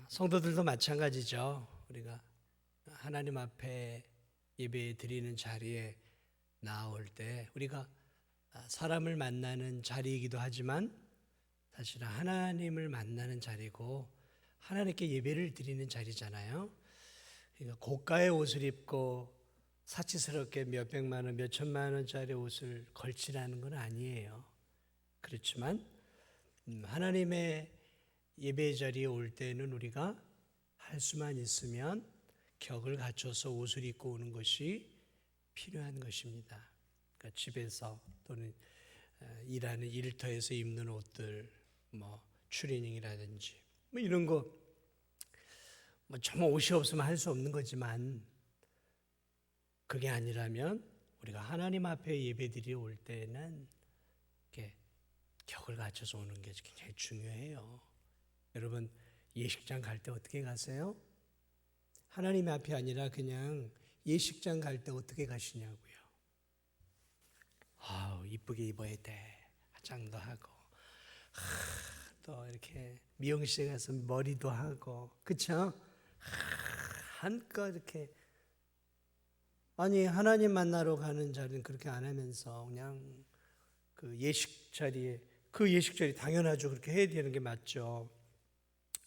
성도들도 마찬가지죠. 우리가 하나님 앞에 예배 드리는 자리에 나올 때 우리가 사람을 만나는 자리이기도 하지만 사실은 하나님을 만나는 자리고 하나님께 예배를 드리는 자리잖아요. 그러니까 고가의 옷을 입고 사치스럽게 몇백만 원, 몇천만 원짜리 옷을 걸치라는 건 아니에요. 그렇지만 하나님의 예배 자리에 올 때는 우리가 할 수만 있으면 격을 갖춰서 옷을 입고 오는 것이 필요한 것입니다. 그러니까 집에서 또는 일하는 일터에서 입는 옷들, 추리닝이라든지 이런 거 정말 옷이 없으면 할 수 없는 거지만 그게 아니라면 우리가 하나님 앞에 예배드리러 올 때는 이렇게 격을 갖춰서 오는 게 굉장히 중요해요. 여러분 예식장 갈 때 어떻게 가세요? 하나님 앞이 아니라 그냥 예식장 갈 때 어떻게 가시냐고요. 이쁘게 입어야 돼. 화장도 하고 또 이렇게 미용실에 가서 머리도 하고 그렇죠? 한껏 이렇게 아니 하나님 만나러 가는 자리는 그렇게 안 하면서 그냥 그 예식 자리에 그 예식 자리 당연하죠. 그렇게 해야 되는 게 맞죠.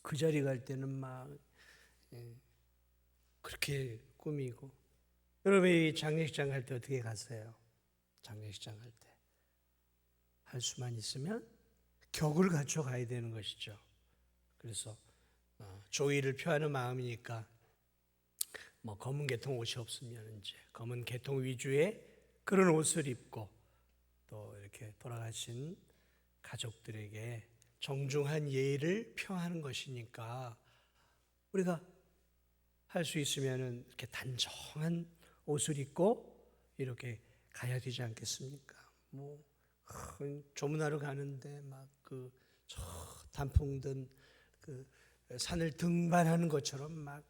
그 자리 갈 때는 막 그렇게 꾸미고 여러분이 장례식장 갈 때 어떻게 가세요? 장례식장 갈 때 할 수만 있으면 격을 갖춰 가야 되는 것이죠. 그래서 조의를 표하는 마음이니까 검은 계통 옷이 없으면 이제 검은 계통 위주의 그런 옷을 입고 또 이렇게 돌아가신 가족들에게 정중한 예의를 표하는 것이니까 우리가 할 수 있으면은 이렇게 단정한 옷을 입고 이렇게 가야 되지 않겠습니까? 조문하러 가는데 그 단풍 든 그 산을 등반하는 것처럼 막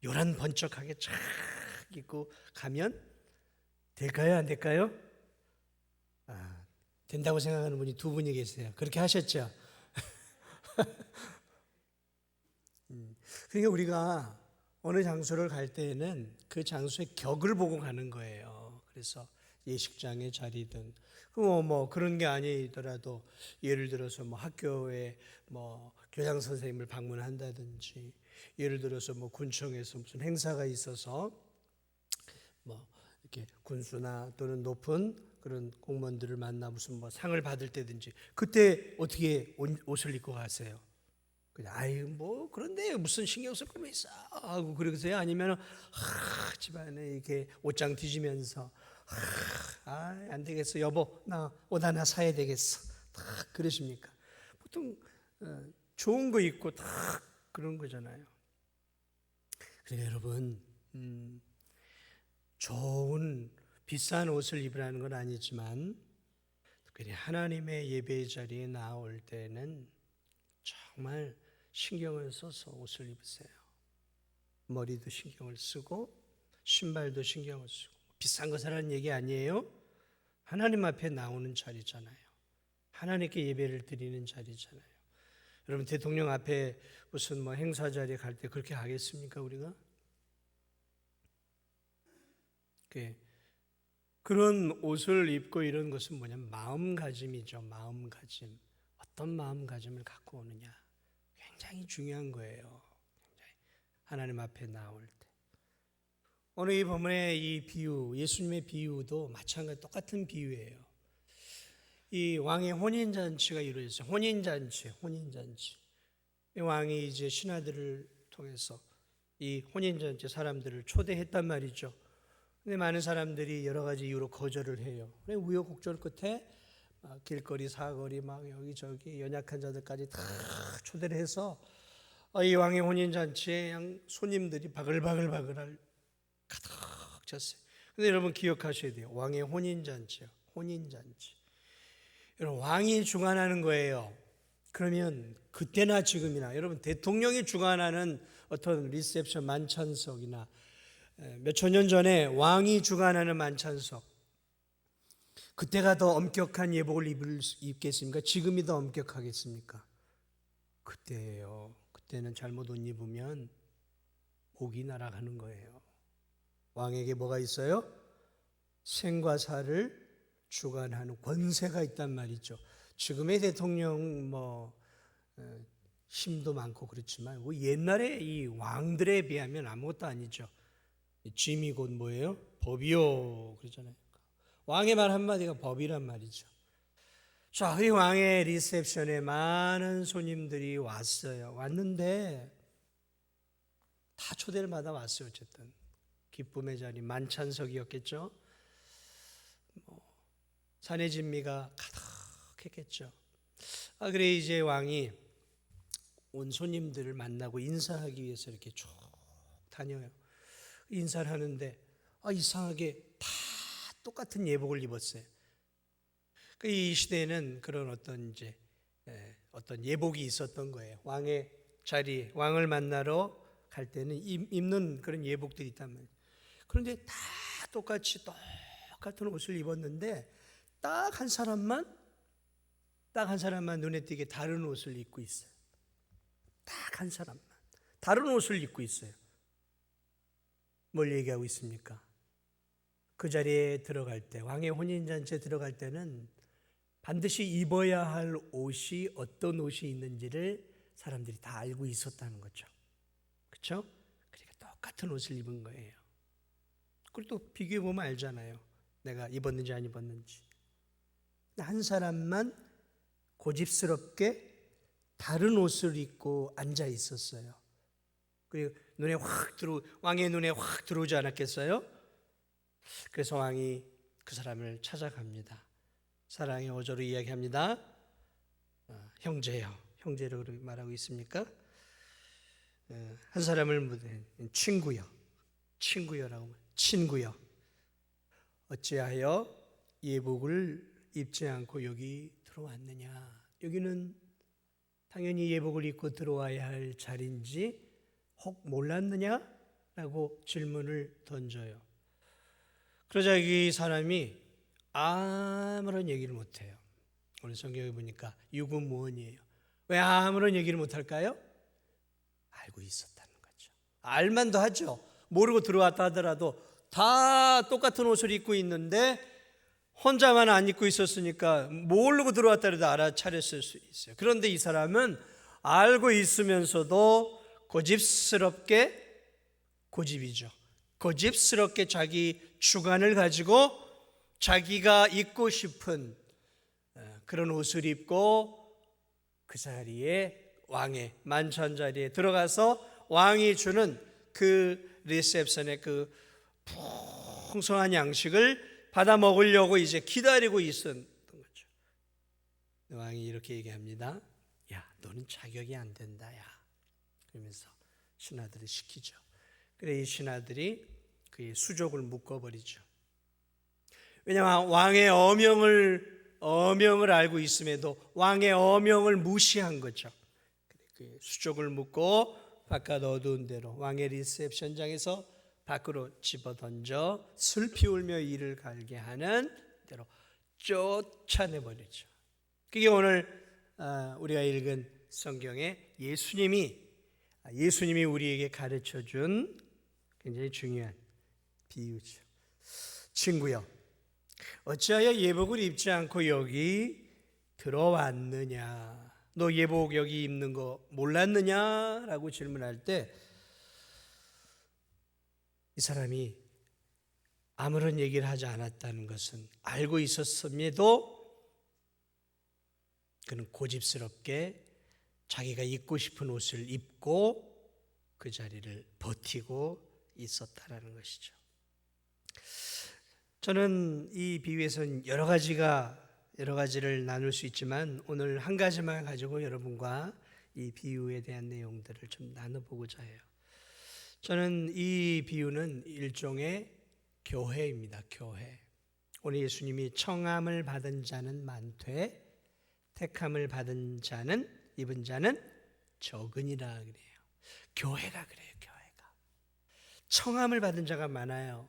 요란 번쩍하게 쫙 입고 가면 될까요? 안 될까요? 된다고 생각하는 분이 두 분이 계세요. 그렇게 하셨죠? 그러니까 우리가 어느 장소를 갈 때에는 그 장소의 격을 보고 가는 거예요. 그래서 예식장의 자리든 그런 게 아니더라도 예를 들어서 학교에 교장 선생님을 방문한다든지 예를 들어서 군청에서 무슨 행사가 있어서 이렇게 군수나 또는 높은 그런 공무원들을 만나 무슨 상을 받을 때든지 그때 어떻게 옷을 입고 가세요? 그냥 그런데 무슨 신경 쓸 거면 있어 하고 그러세요? 아니면 집안에 이렇게 옷장 뒤지면서 안 되겠어 여보 나 옷 하나 사야 되겠어 딱 그러십니까? 보통 좋은 거 입고 딱 그런 거잖아요. 그러니까 여러분 좋은 비싼 옷을 입으라는 건 아니지만 특별히 하나님의 예배 자리에 나올 때는 정말 신경을 써서 옷을 입으세요. 머리도 신경을 쓰고 신발도 신경을 쓰고 비싼 거 사라는 얘기 아니에요. 하나님 앞에 나오는 자리잖아요. 하나님께 예배를 드리는 자리잖아요. 여러분 대통령 앞에 무슨 행사 자리에 갈 때 그렇게 하겠습니까 우리가? 그런 옷을 입고 이런 것은 뭐냐면 마음가짐이죠. 마음가짐. 어떤 마음가짐을 갖고 오느냐 굉장히 중요한 거예요. 하나님 앞에 나올 때 오늘 이 본문의 이 비유 예수님의 비유도 마찬가지 똑같은 비유예요. 이 왕의 혼인잔치가 이루어졌어요. 혼인잔치 이 왕이 이제 신하들을 통해서 이 혼인잔치 사람들을 초대했단 말이죠. 근데 많은 사람들이 여러 가지 이유로 거절을 해요. 우여곡절 끝에 길거리 사거리 여기저기 연약한 자들까지 다 초대를 해서 이 왕의 혼인잔치에 손님들이 바글바글 가득 찼어요. 근데 여러분 기억하셔야 돼요. 왕의 혼인잔치요. 혼인잔치. 여러분 왕이 주관하는 거예요. 그러면 그때나 지금이나 여러분 대통령이 주관하는 어떤 리셉션 만찬석이나 몇천 년 전에 왕이 주관하는 만찬석 그때가 더 엄격한 예복을 입겠습니까? 지금이 더 엄격하겠습니까? 그때예요. 그때. 그때는 잘못 옷 입으면 복이 날아가는 거예요. 왕에게 뭐가 있어요? 생과 사를 주관하는 권세가 있단 말이죠. 지금의 대통령 힘도 많고 그렇지만 옛날에 이 왕들에 비하면 아무것도 아니죠. 짐이 곧 뭐예요? 법이요 그러잖아요. 왕의 말 한마디가 법이란 말이죠. 자, 이 왕의 리셉션에 많은 손님들이 왔어요. 왔는데 다 초대를 받아 왔어요. 어쨌든 기쁨의 자리, 만찬석이었겠죠. 산의 진미가 가득했겠죠. 그래 이제 왕이 온 손님들을 만나고 인사하기 위해서 이렇게 쭉 다녀요. 인사를 하는데 이상하게 다 똑같은 예복을 입었어요. 이 시대에는 그런 어떤 예복이 있었던 거예요. 왕의 자리, 왕을 만나러 갈 때는 입는 그런 예복들이 있단 말이에요. 그런데 다 똑같은 옷을 입었는데 딱 한 사람만 눈에 띄게 다른 옷을 입고 있어요. 딱 한 사람만 다른 옷을 입고 있어요. 뭘 얘기하고 있습니까? 그 자리에 들어갈 때, 왕의 혼인잔치에 들어갈 때는 반드시 입어야 할 옷이 어떤 옷이 있는지를 사람들이 다 알고 있었다는 거죠. 그렇죠? 그러니까 똑같은 옷을 입은 거예요. 그리고 또 비교해 보면 알잖아요. 내가 입었는지 안 입었는지. 한 사람만 고집스럽게 다른 옷을 입고 앉아 있었어요. 그리고 왕의 눈에 확 들어오지 않았겠어요? 그래서 왕이 그 사람을 찾아갑니다. 사랑의 어조로 이야기합니다. 형제요. 형제로 말하고 있습니까? 한 사람을 친구요라고 친구요. 어찌하여 예복을 입지 않고 여기 들어왔느냐? 여기는 당연히 예복을 입고 들어와야 할 자리인지 혹 몰랐느냐? 라고 질문을 던져요. 그러자 이 사람이 아무런 얘기를 못해요. 오늘 성경에 보니까 유구무원이에요. 왜 아무런 얘기를 못할까요? 알고 있었다는 거죠. 알만도 하죠. 모르고 들어왔다 하더라도 다 똑같은 옷을 입고 있는데 혼자만 안 입고 있었으니까 모르고 들어왔다 해도 알아차렸을 수 있어요. 그런데 이 사람은 알고 있으면서도 고집스럽게 자기 주관을 가지고 자기가 입고 싶은 그런 옷을 입고 그 자리에 왕의 만찬 자리에 들어가서 왕이 주는 그 리셉션의 그 풍성한 양식을 받아 먹으려고 이제 기다리고 있었던 거죠. 왕이 이렇게 얘기합니다. 야, 너는 자격이 안 된다, 야. 그러면서 신하들을 시키죠. 그래 이 신하들이 그의 수족을 묶어버리죠. 왜냐하면 왕의 어명을 알고 있음에도 왕의 어명을 무시한 거죠. 그의 수족을 묶고 바깥 어두운 데로 왕의 리셉션장에서 밖으로 집어던져 슬피 울며 이를 갈게 하는 대로 쫓아내버리죠. 그게 오늘 우리가 읽은 성경에 예수님이 우리에게 가르쳐준 굉장히 중요한 비유죠. 친구여, 어찌하여 예복을 입지 않고 여기 들어왔느냐? 너 예복 여기 입는 거 몰랐느냐? 라고 질문할 때 이 사람이 아무런 얘기를 하지 않았다는 것은 알고 있었음에도 그는 고집스럽게 자기가 입고 싶은 옷을 입고 그 자리를 버티고 있었다라는 것이죠. 저는 이 비유에서는 여러 가지를 나눌 수 있지만 오늘 한 가지만 가지고 여러분과 이 비유에 대한 내용들을 좀 나눠보고자 해요. 저는 이 비유는 일종의 교회입니다. 교회. 오늘 예수님이 청함을 받은 자는 많되 택함을 받은 자는 입은 자는 적으니라 그래요. 교회가 그래요. 교회가 청함을 받은 자가 많아요.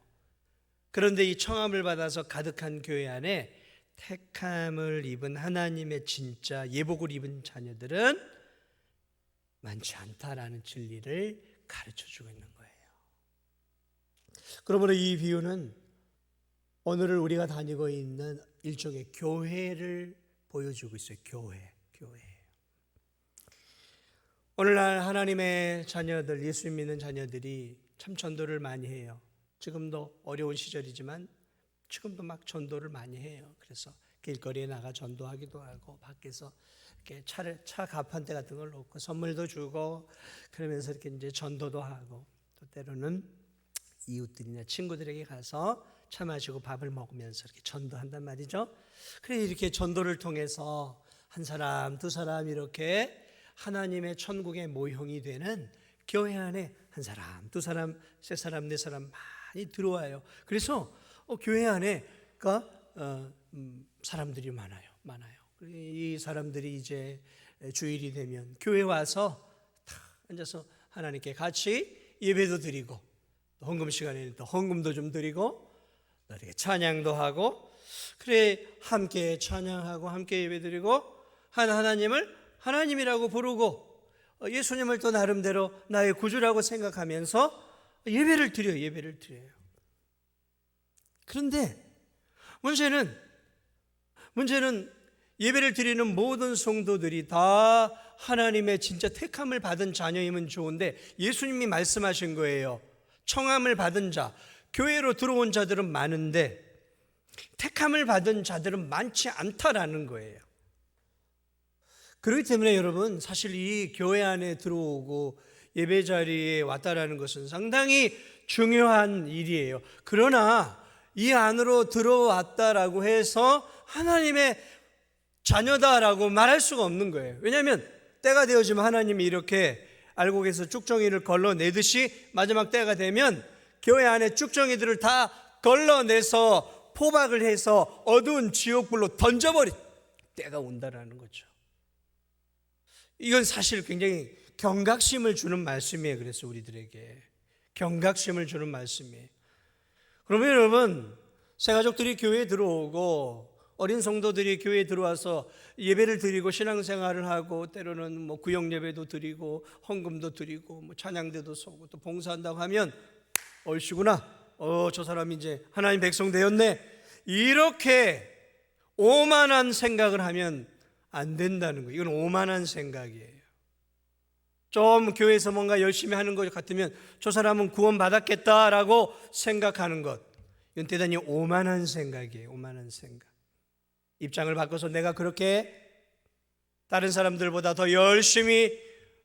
그런데 이 청함을 받아서 가득한 교회 안에 택함을 입은 하나님의 진짜 예복을 입은 자녀들은 많지 않다라는 진리를 가르쳐주고 있는 거예요. 그러므로 이 비유는 오늘을 우리가 다니고 있는 일종의 교회를 보여주고 있어요. 교회. 오늘날 하나님의 자녀들, 예수 믿는 자녀들이 참 전도를 많이 해요. 지금도 어려운 시절이지만 지금도 막 전도를 많이 해요. 그래서 길거리에 나가 전도하기도 하고 밖에서 이렇게 차 가판대 같은 걸 놓고 선물도 주고 그러면서 이렇게 이제 전도도 하고 또 때로는 이웃들이나 친구들에게 가서 차 마시고 밥을 먹으면서 이렇게 전도한단 말이죠. 그래 이렇게 전도를 통해서 한 사람, 두 사람 이렇게 하나님의 천국의 모형이 되는 교회 안에 한 사람, 두 사람, 세 사람, 네 사람 많이 들어와요. 그래서 교회 안에가 사람들이 많아요. 이 사람들이 이제 주일이 되면 교회 와서 다 앉아서 하나님께 같이 예배도 드리고 헌금 시간에는 또 헌금도 좀 드리고 이렇게 찬양도 하고 그래 함께 찬양하고 함께 예배드리고 하나님을 하나님이라고 부르고 예수님을 또 나름대로 나의 구주라고 생각하면서 예배를 드려요. 그런데 문제는 예배를 드리는 모든 성도들이 다 하나님의 진짜 택함을 받은 자녀이면 좋은데 예수님이 말씀하신 거예요. 청함을 받은 자, 교회로 들어온 자들은 많은데 택함을 받은 자들은 많지 않다라는 거예요. 그렇기 때문에 여러분 사실 이 교회 안에 들어오고 예배 자리에 왔다라는 것은 상당히 중요한 일이에요. 그러나 이 안으로 들어왔다라고 해서 하나님의 자녀다라고 말할 수가 없는 거예요. 왜냐하면 때가 되어지면 하나님이 이렇게 알고 계서 쭉정이를 걸러내듯이 마지막 때가 되면 교회 안에 쭉정이들을 다 걸러내서 포박을 해서 어두운 지옥불로 던져버릴 때가 온다라는 거죠. 이건 사실 굉장히 경각심을 주는 말씀이에요. 그래서 우리들에게 경각심을 주는 말씀이에요. 그러면 여러분 새가족들이 교회에 들어오고 어린 성도들이 교회에 들어와서 예배를 드리고 신앙생활을 하고 때로는 뭐 구역 예배도 드리고 헌금도 드리고 뭐 찬양대도 서고 또 봉사한다고 하면 얼씨구나 저 사람이 이제 하나님 백성 되었네 이렇게 오만한 생각을 하면 안 된다는 거예요. 이건 오만한 생각이에요. 좀 교회에서 뭔가 열심히 하는 것 같으면 저 사람은 구원 받았겠다라고 생각하는 것 이건 대단히 오만한 생각이에요. 오만한 생각. 입장을 바꿔서 내가 그렇게 다른 사람들보다 더 열심히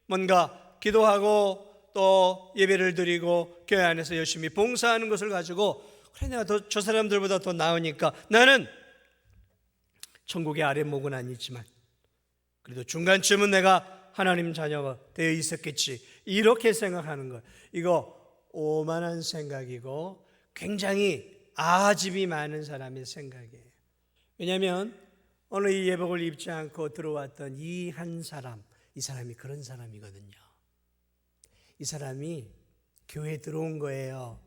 뭔가 기도하고 또 예배를 드리고 교회 안에서 열심히 봉사하는 것을 가지고 그래 내가 저 사람들보다 더 나으니까 나는 천국의 아랫목은 아니지만 그래도 중간쯤은 내가 하나님 자녀가 되어 있었겠지 이렇게 생각하는 것 이거 오만한 생각이고 굉장히 아집이 많은 사람의 생각이에요. 왜냐하면 오늘 이 예복을 입지 않고 들어왔던 이 한 사람 이 사람이 그런 사람이거든요. 이 사람이 교회에 들어온 거예요.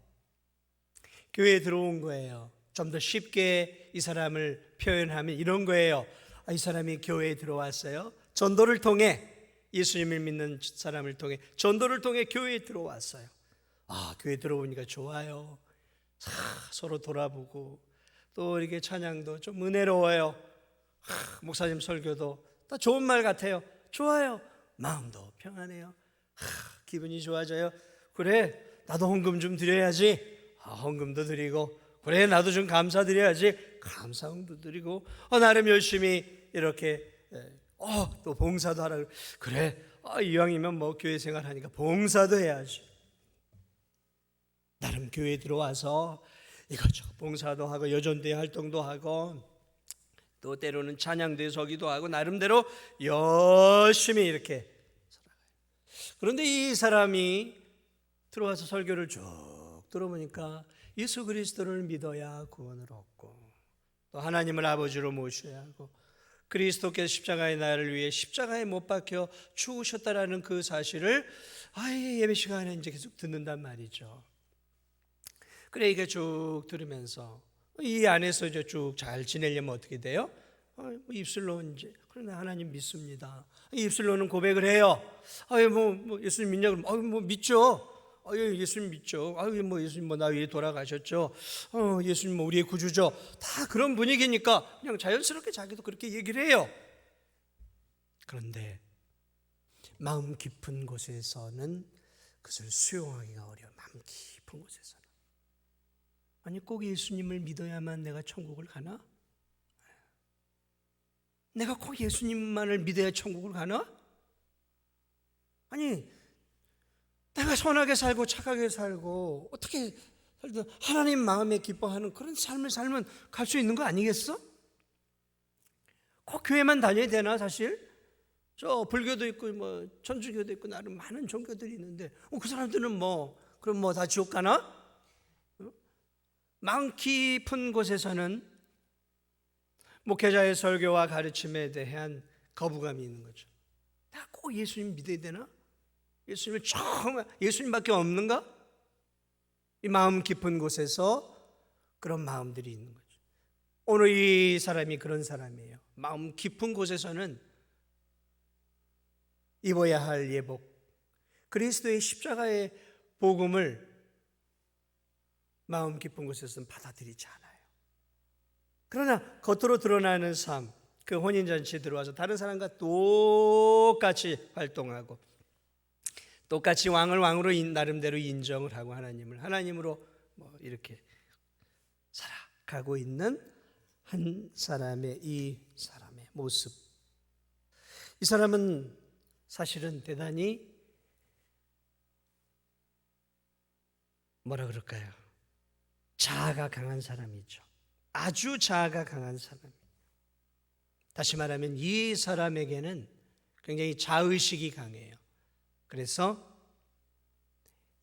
교회에 들어온 거예요. 좀 더 쉽게 이 사람을 표현하면 이런 거예요. 이 사람이 교회에 들어왔어요. 전도를 통해 예수님을 믿는 사람을 통해 전도를 통해 교회에 들어왔어요. 교회에 들어오니까 좋아요. 서로 돌아보고 또 이렇게 찬양도 좀 은혜로워요. 목사님 설교도 다 좋은 말 같아요. 좋아요. 마음도 평안해요. 기분이 좋아져요. 그래 나도 헌금 좀 드려야지. 헌금도 드리고 그래 나도 좀 감사드려야지. 감사헌금도 드리고 나름 열심히 이렇게 또 봉사도 하라. 그래 이왕이면 뭐 교회 생활하니까 봉사도 해야지. 나름 교회에 들어와서 이것저것 봉사도 하고 여전대 활동도 하고 또 때로는 찬양대 서기도 하고 나름대로 열심히 이렇게 살아가요. 그런데 이 사람이 들어와서 설교를 쭉 들어보니까 예수 그리스도를 믿어야 구원을 얻고 또 하나님을 아버지로 모셔야 하고 그리스도께서 십자가의 나를 위해 십자가에 못 박혀 죽으셨다라는 그 사실을 예배 시간에 이제 계속 듣는단 말이죠. 그래 이게 쭉 들으면서 이 안에서 이제 쭉 잘 지내려면 어떻게 돼요? 입술로 이제 그러나 하나님 믿습니다. 입술로는 고백을 해요. 뭐 예수님 믿냐 그러면 뭐 믿죠. 예수님 믿죠. 예수님 나 위해 돌아가셨죠. 예수님 우리의 구주죠. 다 그런 분위기니까 그냥 자연스럽게 자기도 그렇게 얘기를 해요. 그런데 마음 깊은 곳에서는 그것을 수용하기가 어려워. 마음 깊은 곳에서는. 아니 꼭 예수님을 믿어야만 내가 천국을 가나? 내가 꼭 예수님만을 믿어야 천국을 가나? 아니 내가 선하게 살고 착하게 살고 어떻게 살든 하나님 마음에 기뻐하는 그런 삶을 살면 갈 수 있는 거 아니겠어? 꼭 교회만 다녀야 되나 사실? 저 불교도 있고 뭐 천주교도 있고 나름 많은 종교들이 있는데 그 사람들은 그럼 다 지옥 가나? 마음 깊은 곳에서는 목회자의 설교와 가르침에 대한 거부감이 있는 거죠. 나 꼭 예수님 믿어야 되나? 예수님을 정말 예수님밖에 없는가? 이 마음 깊은 곳에서 그런 마음들이 있는 거죠. 오늘 이 사람이 그런 사람이에요. 마음 깊은 곳에서는 입어야 할 예복, 그리스도의 십자가의 복음을 마음 깊은 곳에서는 받아들이지 않아요. 그러나 겉으로 드러나는 삶, 그 혼인잔치에 들어와서 다른 사람과 똑같이 활동하고 똑같이 왕을 왕으로 나름대로 인정을 하고 하나님으로 이렇게 살아가고 있는 한 사람의 이 사람의 모습. 이 사람은 사실은 대단히 뭐라 그럴까요? 자아가 강한 사람이죠. 아주 자아가 강한 사람. 다시 말하면 이 사람에게는 굉장히 자의식이 강해요. 그래서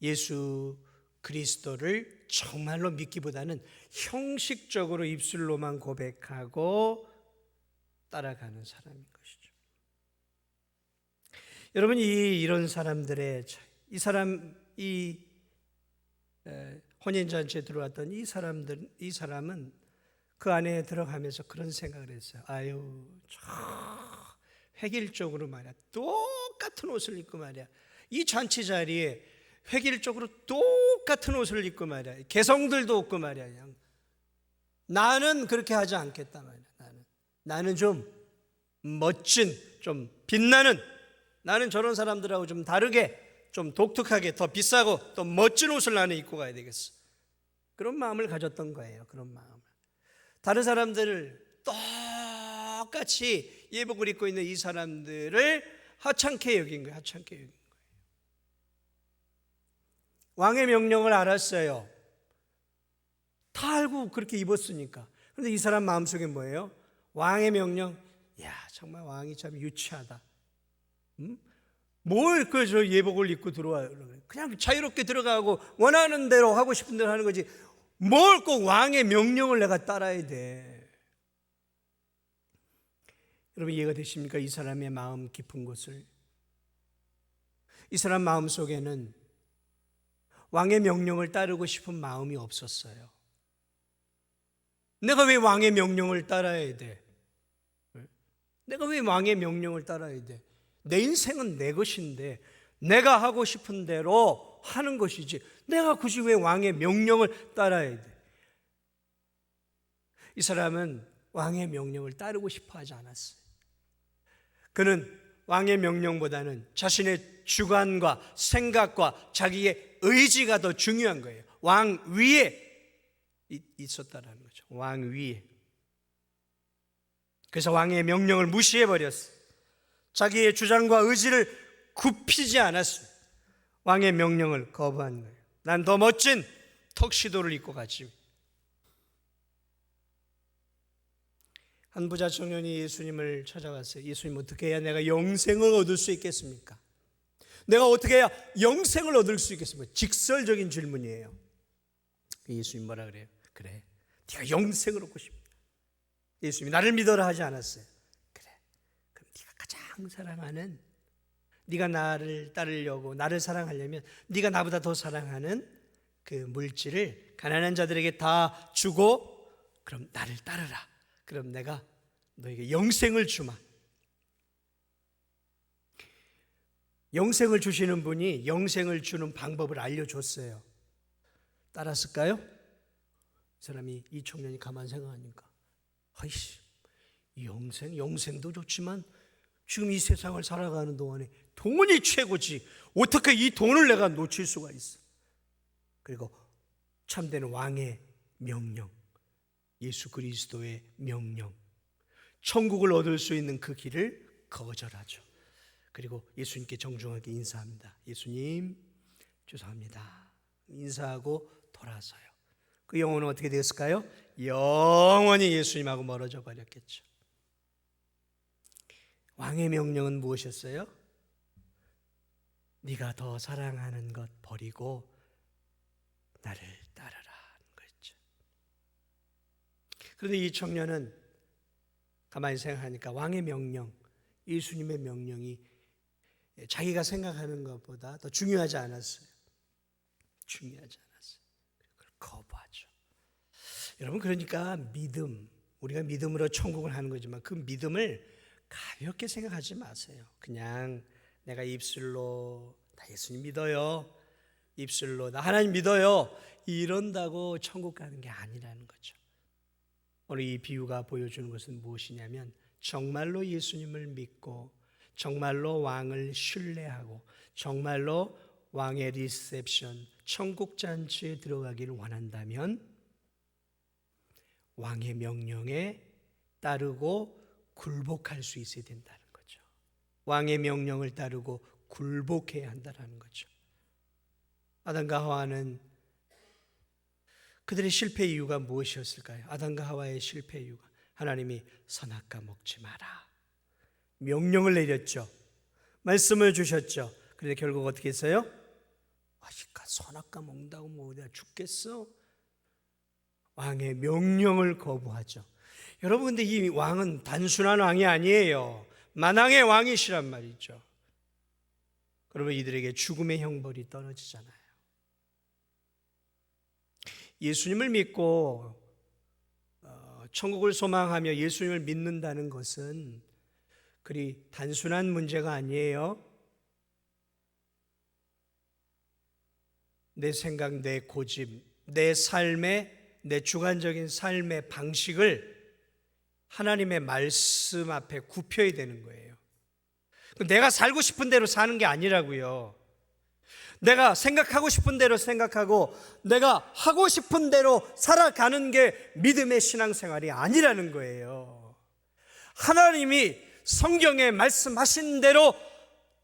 예수 그리스도를 정말로 믿기보다는 형식적으로 입술로만 고백하고 따라가는 사람인 것이죠. 여러분 이런 사람들의 이 혼인잔치에 들어왔던 이 사람은 그 안에 들어가면서 그런 생각을 했어요. 획일적으로 말이야. 똑같은 옷을 입고 말이야. 이 잔치 자리에 획일적으로 똑같은 옷을 입고 말이야. 개성들도 없고 말이야. 그냥. 나는 그렇게 하지 않겠다 말이야. 나는 좀 멋진, 좀 빛나는, 나는 저런 사람들하고 좀 다르게, 좀 독특하게, 더 비싸고 더 멋진 옷을 나는 입고 가야 되겠어. 그런 마음을 가졌던 거예요. 그런 마음을. 다른 사람들을 똑같이 예복을 입고 있는 이 사람들을 하찮게 여긴 거예요. 하찮게 여긴 거예요. 왕의 명령을 알았어요. 다 알고 그렇게 입었으니까. 그런데 이 사람 마음속에 뭐예요? 왕의 명령. 정말 왕이 참 유치하다. 뭘 저 예복을 입고 들어와요? 그냥 자유롭게 들어가고 원하는 대로 하고 싶은 대로 하는 거지. 뭘 꼭 왕의 명령을 내가 따라야 돼? 여러분 이해가 되십니까? 이 사람의 마음 깊은 곳을. 이 사람 마음 속에는 왕의 명령을 따르고 싶은 마음이 없었어요. 내가 왜 왕의 명령을 따라야 돼? 내가 왜 왕의 명령을 따라야 돼? 내 인생은 내 것인데 내가 하고 싶은 대로 하는 것이지 내가 굳이 왜 왕의 명령을 따라야 돼? 이 사람은 왕의 명령을 따르고 싶어 하지 않았어요. 그는 왕의 명령보다는 자신의 주관과 생각과 자기의 의지가 더 중요한 거예요. 왕 위에 있었다는 거죠. 왕 위에. 그래서 왕의 명령을 무시해버렸어요. 자기의 주장과 의지를 굽히지 않았어요. 왕의 명령을 거부한 거예요. 난 더 멋진 턱시도를 입고 가지. 한 부자 청년이 예수님을 찾아왔어요. 예수님, 어떻게 해야 내가 영생을 얻을 수 있겠습니까? 내가 어떻게 해야 영생을 얻을 수 있겠습니까? 직설적인 질문이에요. 예수님 뭐라 그래요? 그래, 네가 영생을 얻고 싶다. 예수님이 나를 믿어라 하지 않았어요. 그래, 그럼 네가 가장 사랑하는, 네가 나를 따르려고 나를 사랑하려면 네가 나보다 더 사랑하는 그 물질을 가난한 자들에게 다 주고 그럼 나를 따르라. 그럼 내가 너에게 영생을 주마. 영생을 주시는 분이 영생을 주는 방법을 알려줬어요. 따랐을까요? 이 사람이, 이 청년이 가만 생각하니까, 아이씨, 영생도 좋지만 지금 이 세상을 살아가는 동안에 돈이 최고지. 어떻게 이 돈을 내가 놓칠 수가 있어? 그리고 참된 왕의 명령, 예수 그리스도의 명령, 천국을 얻을 수 있는 그 길을 거절하죠. 그리고 예수님께 정중하게 인사합니다. 예수님, 죄송합니다. 인사하고 돌아서요. 그 영혼은 어떻게 되었을까요? 영원히 예수님하고 멀어져 버렸겠죠. 왕의 명령은 무엇이었어요? 네가 더 사랑하는 것 버리고 나를 따르라 하는 거였죠. 그런데 이 청년은 가만히 생각하니까 왕의 명령, 예수님의 명령이 자기가 생각하는 것보다 더 중요하지 않았어요. 중요하지 않았어요. 그걸 거부하죠. 여러분, 그러니까 믿음, 우리가 믿음으로 천국을 하는 거지만 그 믿음을 가볍게 생각하지 마세요. 그냥 내가 입술로 나 예수님 믿어요, 입술로 나 하나님 믿어요, 이런다고 천국 가는 게 아니라는 거죠. 오늘 이 비유가 보여주는 것은 무엇이냐면, 정말로 예수님을 믿고 정말로 왕을 신뢰하고 정말로 왕의 리셉션, 천국 잔치에 들어가기를 원한다면 왕의 명령에 따르고 굴복할 수 있어야 된다는 거죠. 왕의 명령을 따르고 굴복해야 한다는 거죠. 아담과 하와는 그들의 실패 이유가 무엇이었을까요? 아담과 하와의 실패 이유가, 하나님이 선악과 먹지 마라 명령을 내렸죠. 말씀을 주셨죠. 그런데 결국 어떻게 했어요? 아이까 선악과 먹는다고 뭐 내가 죽겠어? 왕의 명령을 거부하죠. 여러분, 근데 이 왕은 단순한 왕이 아니에요. 만왕의 왕이시란 말이죠. 그러면 이들에게 죽음의 형벌이 떨어지잖아요. 예수님을 믿고 천국을 소망하며 예수님을 믿는다는 것은 그리 단순한 문제가 아니에요. 내 생각, 내 고집, 내 삶의, 내 주관적인 삶의 방식을 하나님의 말씀 앞에 굽혀야 되는 거예요. 내가 살고 싶은 대로 사는 게 아니라고요. 내가 생각하고 싶은 대로 생각하고 내가 하고 싶은 대로 살아가는 게 믿음의 신앙생활이 아니라는 거예요. 하나님이 성경에 말씀하신 대로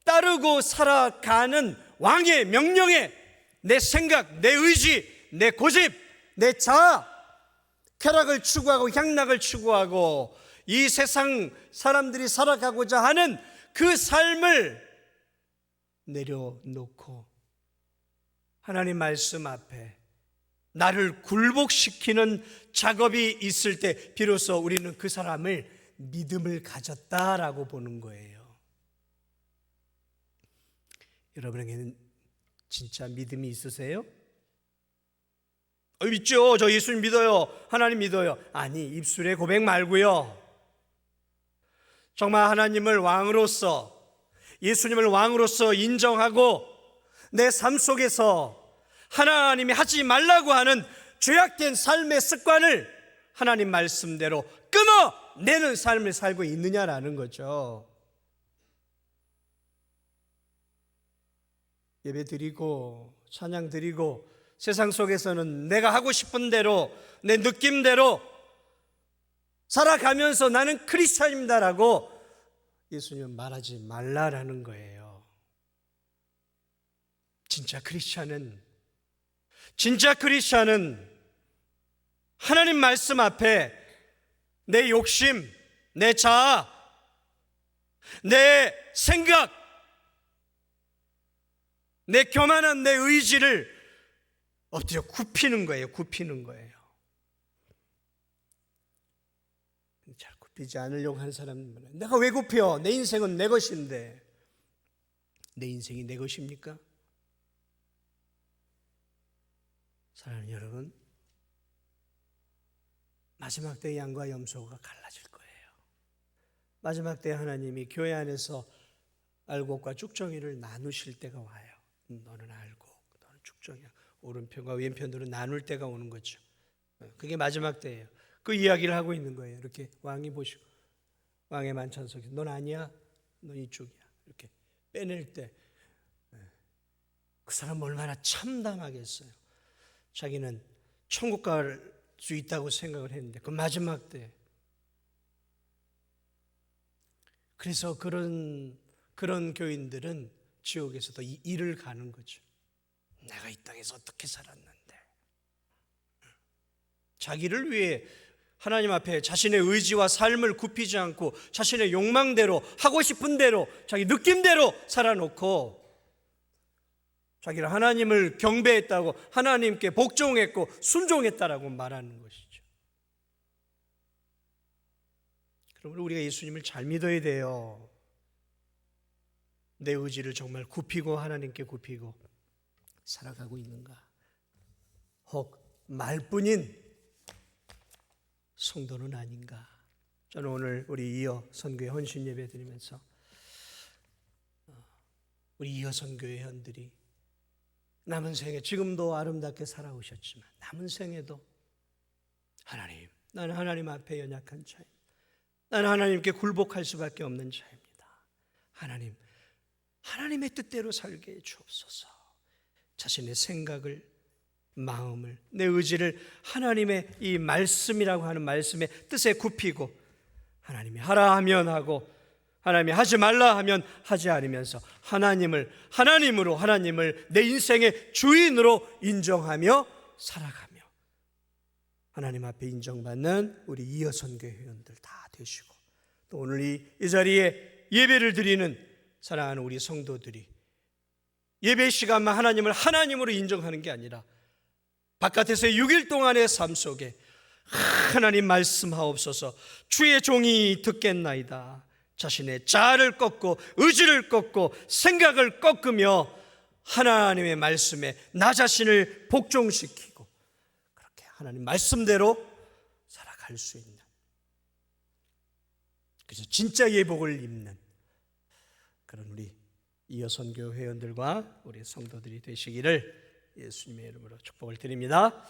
따르고 살아가는 왕의 명령에 내 생각, 내 의지, 내 고집, 내 자아, 쾌락을 추구하고 향락을 추구하고 이 세상 사람들이 살아가고자 하는 그 삶을 내려놓고 하나님 말씀 앞에 나를 굴복시키는 작업이 있을 때 비로소 우리는 그 사람을 믿음을 가졌다라고 보는 거예요. 여러분에게는 진짜 믿음이 있으세요? 믿죠. 저 예수님 믿어요. 하나님 믿어요. 아니, 입술의 고백 말고요. 정말 하나님을 왕으로서, 예수님을 왕으로서 인정하고 내 삶 속에서 하나님이 하지 말라고 하는 죄악된 삶의 습관을 하나님 말씀대로 끊어내는 삶을 살고 있느냐라는 거죠. 예배 드리고 찬양 드리고 세상 속에서는 내가 하고 싶은 대로 내 느낌대로 살아가면서 나는 크리스찬입니다라고 예수님은 말하지 말라라는 거예요. 진짜 크리스찬은 하나님 말씀 앞에 내 욕심, 내 자아, 내 생각, 내 교만한 내 의지를 엎드려 굽히는 거예요. 잘 굽히지 않으려고 하는 사람은 내가 왜 굽혀? 내 인생은 내 것인데. 내 인생이 내 것입니까? 사랑하는 여러분, 마지막 때 양과 염소가 갈라질 거예요. 마지막 때 하나님이 교회 안에서 알곡과 쭉정이를 나누실 때가 와요. 너는 알곡, 너는 쭉정이야. 오른편과 왼편으로 나눌 때가 오는 거죠. 그게 마지막 때예요. 그 이야기를 하고 있는 거예요. 이렇게 왕이 보시고, 왕의 만찬석에서 넌 아니야, 넌 이쪽이야, 이렇게 빼낼 때 그 사람 얼마나 참담하겠어요. 자기는 천국 갈 수 있다고 생각을 했는데 그 마지막 때. 그래서 그런 교인들은 지옥에서도 일을 가는 거죠. 내가 이 땅에서 어떻게 살았는데. 자기를 위해 하나님 앞에 자신의 의지와 삶을 굽히지 않고 자신의 욕망대로, 하고 싶은 대로, 자기 느낌대로 살아놓고 자기를 하나님을 경배했다고, 하나님께 복종했고 순종했다라고 말하는 것이죠. 그러므로 우리가 예수님을 잘 믿어야 돼요. 내 의지를 정말 굽히고 하나님께 굽히고 살아가고 있는가? 혹 말뿐인 성도는 아닌가? 저는 오늘 우리 이어 선교회 헌신 예배 드리면서 우리 이어 선교회 회원들이 남은 생에 지금도 아름답게 살아오셨지만 남은 생에도 하나님, 나는 하나님 앞에 연약한 자입니다. 나는 하나님께 굴복할 수밖에 없는 자입니다. 하나님, 하나님의 뜻대로 살게 해 주옵소서. 자신의 생각을, 마음을, 내 의지를 하나님의 이 말씀이라고 하는 말씀의 뜻에 굽히고 하나님이 하라 하면 하고 하나님이 하지 말라 하면 하지 않으면서 하나님을 내 인생의 주인으로 인정하며 살아가며 하나님 앞에 인정받는 우리 이어 선교회 회원들 다 되시고, 또 오늘 이 자리에 예배를 드리는 사랑하는 우리 성도들이 예배 시간만 하나님을 하나님으로 인정하는 게 아니라 바깥에서 6일 동안의 삶 속에 하나님 말씀하옵소서, 주의 종이 듣겠나이다. 자신의 자아를 꺾고 의지를 꺾고 생각을 꺾으며 하나님의 말씀에 나 자신을 복종시키고 그렇게 하나님 말씀대로 살아갈 수 있는, 그래서 진짜 예복을 입는 그런 우리 이어 선교 회원들과 우리 성도들이 되시기를 예수님의 이름으로 축복을 드립니다.